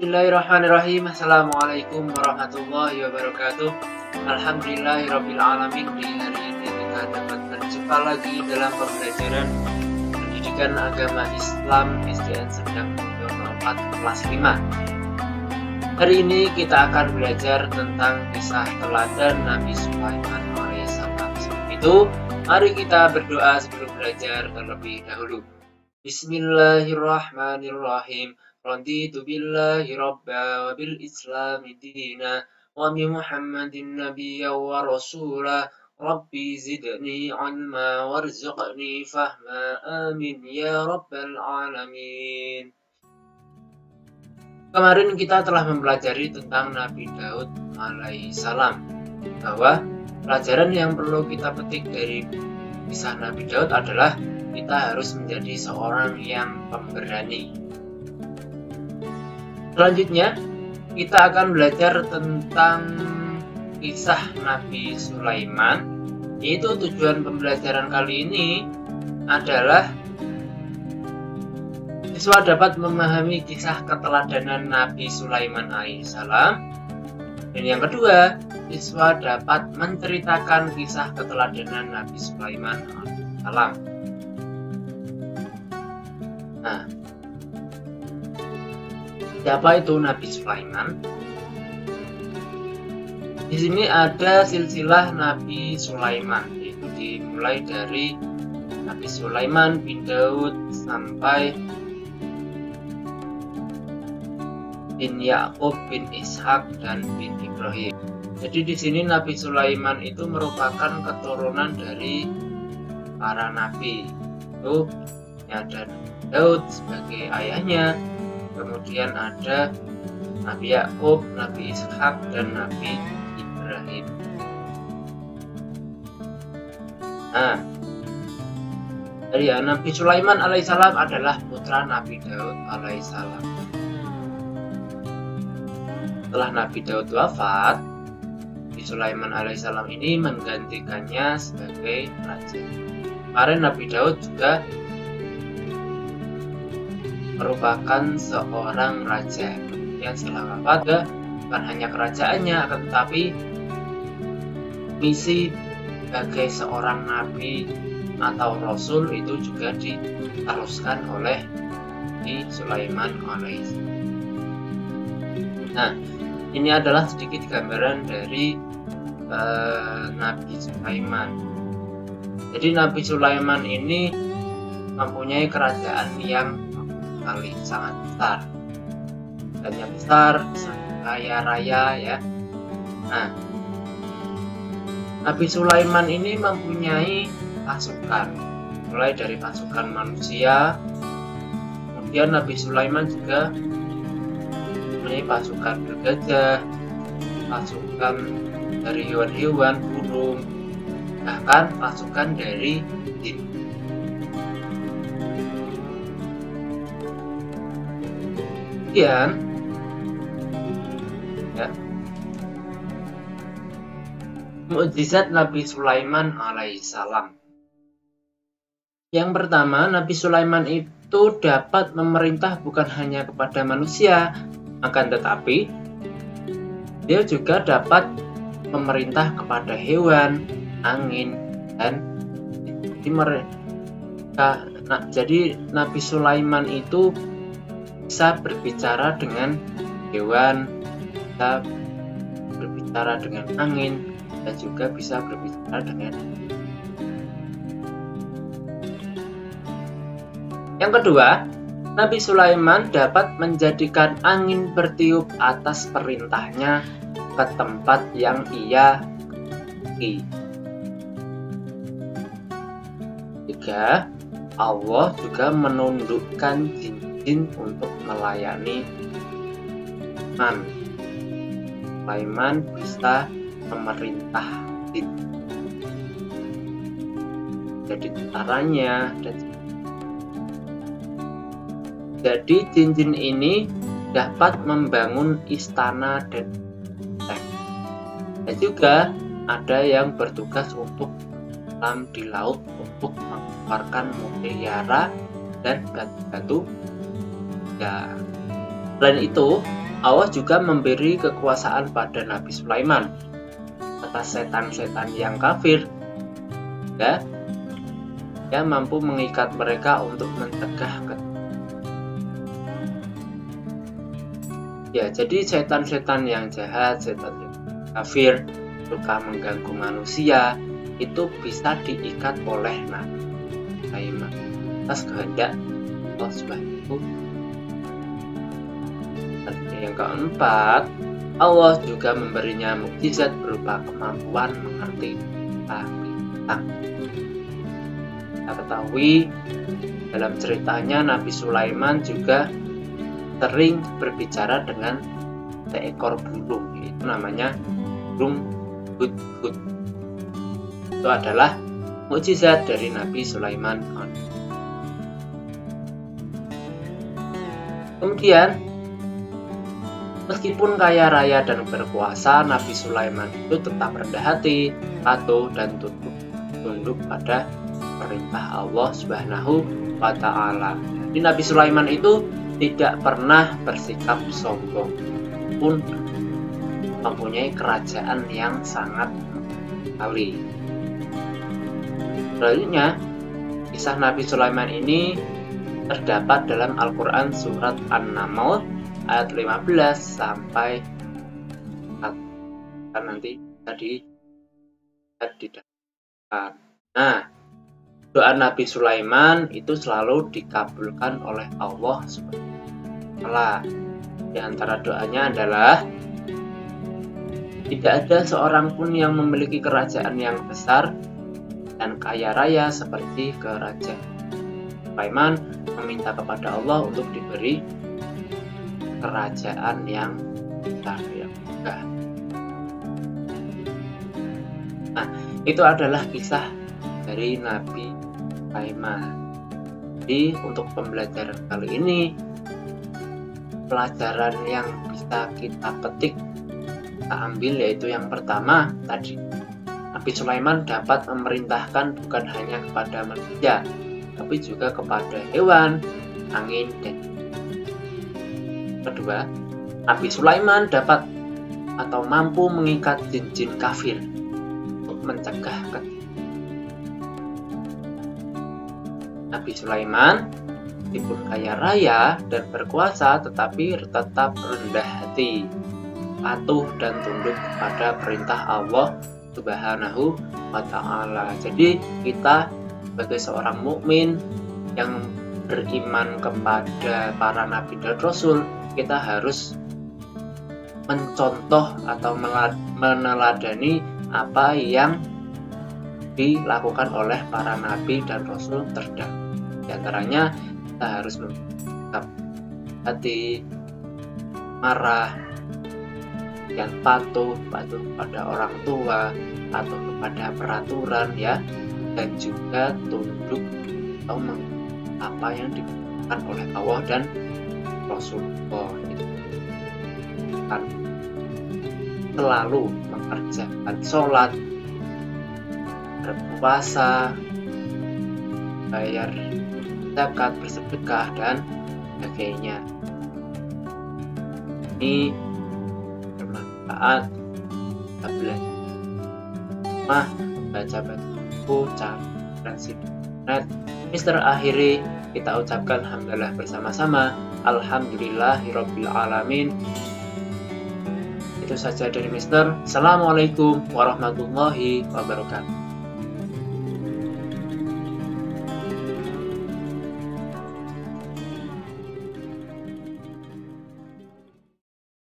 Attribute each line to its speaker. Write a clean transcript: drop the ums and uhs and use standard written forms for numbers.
Speaker 1: Bismillahirrahmanirrahim. Assalamualaikum warahmatullahi wabarakatuh. Alhamdulillahirabbil alamin. Di hari ini kita dapat berjumpa lagi dalam pembelajaran pendidikan agama Islam SDN Serdang Mulyo 4 kelas 5. Hari ini kita akan belajar tentang kisah teladan Nabi Sulaiman alaihissalam. Sebelum itu, mari kita berdoa sebelum belajar terlebih dahulu. Bismillahirrahmanirrahim. Raditu billahi rabba wa bil islami dina wa bi muhammadin nabiyya wa rasula rabbi zidni ilma warzuqni fahma amin ya rabbal alamin. Kemarin kita telah mempelajari tentang Nabi Daud alaihissalam, bahwa pelajaran yang perlu kita petik dari kisah Nabi Daud adalah kita harus menjadi seorang yang pemberani. Selanjutnya, kita akan belajar tentang kisah Nabi Sulaiman, yaitu tujuan pembelajaran kali ini adalah siswa dapat memahami kisah keteladanan Nabi Sulaiman alaihissalam, dan yang kedua, siswa dapat menceritakan kisah keteladanan Nabi Sulaiman alaihissalam. Nah, siapa itu Nabi Sulaiman? Di sini ada silsilah Nabi Sulaiman, yaitu dimulai dari Nabi Sulaiman bin Daud sampai bin Yakub bin Ishak dan bin Ibrahim. Jadi di sini Nabi Sulaiman itu merupakan keturunan dari para nabi. Itu ada Daud sebagai ayahnya, kemudian ada Nabi Yakub, Nabi Ishak, dan Nabi Ibrahim. Nah, Nabi Sulaiman alaihissalam adalah putra Nabi Daud alaihissalam. Setelah Nabi Daud wafat, Nabi Sulaiman alaihissalam ini menggantikannya sebagai raja. Kemarin Nabi Daud juga merupakan seorang raja. Kemudian setelah wafat, bukan hanya kerajaannya, akan tetapi misi sebagai seorang nabi atau rasul itu juga diteruskan oleh Nabi Sulaiman alaihissalam. Nah, ini adalah sedikit gambaran dari Nabi Sulaiman. Jadi Nabi Sulaiman ini mempunyai kerajaan yang sangat besar, banyak besar, sangat kaya raya ya. Nah, Nabi Sulaiman ini mempunyai pasukan, mulai dari pasukan manusia, kemudian Nabi Sulaiman juga mempunyai pasukan bergajah, pasukan dari hewan-hewan, burung, bahkan pasukan dari jin. Kemudian ya, mukjizat Nabi Sulaiman alaihissalam. Yang pertama, Nabi Sulaiman itu dapat memerintah bukan hanya kepada manusia, akan tetapi dia juga dapat memerintah kepada hewan, angin, dan mereka. Nah, jadi Nabi Sulaiman itu bisa berbicara dengan hewan, bisa berbicara dengan angin, dan juga bisa berbicara dengan. Yang kedua, Nabi Sulaiman dapat menjadikan angin bertiup atas perintahnya ke tempat yang ia kehendaki. Tiga, Allah juga menundukkan jin untuk melayani Sulaiman bisa memerintah jin, jadi tentaranya, dan jadi jin-jin ini dapat membangun istana dan juga ada yang bertugas untuk menyelam di laut untuk mengeluarkan mutiara dan batu-batu. Ya, selain itu, Allah juga memberi kekuasaan pada Nabi Sulaiman atas setan-setan yang kafir. Ya, dia mampu mengikat mereka untuk mencegah ya, jadi setan-setan yang jahat, setan kafir, suka mengganggu manusia, itu bisa diikat oleh Nabi Sulaiman atas kehendak Allah Subhanahu. Dan yang keempat, Allah juga memberinya mukjizat berupa kemampuan mengerti bintang. Kita ketahui dalam ceritanya Nabi Sulaiman juga sering berbicara dengan seekor burung, itu namanya burung hudhud. Itu adalah mukjizat dari Nabi Sulaiman. Kemudian, meskipun kaya raya dan berkuasa, Nabi Sulaiman itu tetap rendah hati, patuh dan tunduk pada perintah Allah Subhanahu wa Ta'ala. Jadi Nabi Sulaiman itu tidak pernah bersikap sombong, pun mempunyai kerajaan yang sangat sekali. Selanjutnya, kisah Nabi Sulaiman ini terdapat dalam Al-Quran surat An-Naml ayat 15 sampai nanti tadi didapatkan. Nah, doa Nabi Sulaiman itu selalu dikabulkan oleh Allah Subhanahu wa Ta'ala. Di antara doanya adalah, tidak ada seorang pun yang memiliki kerajaan yang besar dan kaya raya seperti kerajaan. Sulaiman meminta kepada Allah untuk diberi kerajaan yang besar, yang megah. Nah, itu adalah kisah dari Nabi Sulaiman. Jadi untuk pembelajaran kali ini, pelajaran yang bisa kita petik, kita ambil yaitu yang pertama tadi, Nabi Sulaiman dapat memerintahkan bukan hanya kepada manusia, tapi juga kepada hewan, angin, dan kedua, Nabi Sulaiman dapat atau mampu mengikat jin-jin kafir untuk mencegah Nabi Sulaiman meskipun kaya raya dan berkuasa, tetapi tetap rendah hati, patuh dan tunduk kepada perintah Allah Subhanahu wa Ta'ala. Jadi kita sebagai seorang mukmin yang beriman kepada para nabi dan rasul, kita harus mencontoh atau meneladani apa yang dilakukan oleh para nabi dan rasul terdahulu. Di antaranya kita harus bersikap hati, marah, dan patuh pada orang tua, patuh kepada peraturan, ya, dan juga tunduk atau apa yang dikatakan oleh Allah dan Rasulullah. Itu kan selalu mengerjakan sholat, berpuasa, bayar zakat, bersedekah, dan sebagainya. Ini bermanfaat. Kita belajar baca buku, cari referensi internet. Mister akhiri kita ucapkan alhamdulillah bersama-sama. Alhamdulillahirabbil alamin. Itu saja dari Mister. Assalamualaikum warahmatullahi wabarakatuh.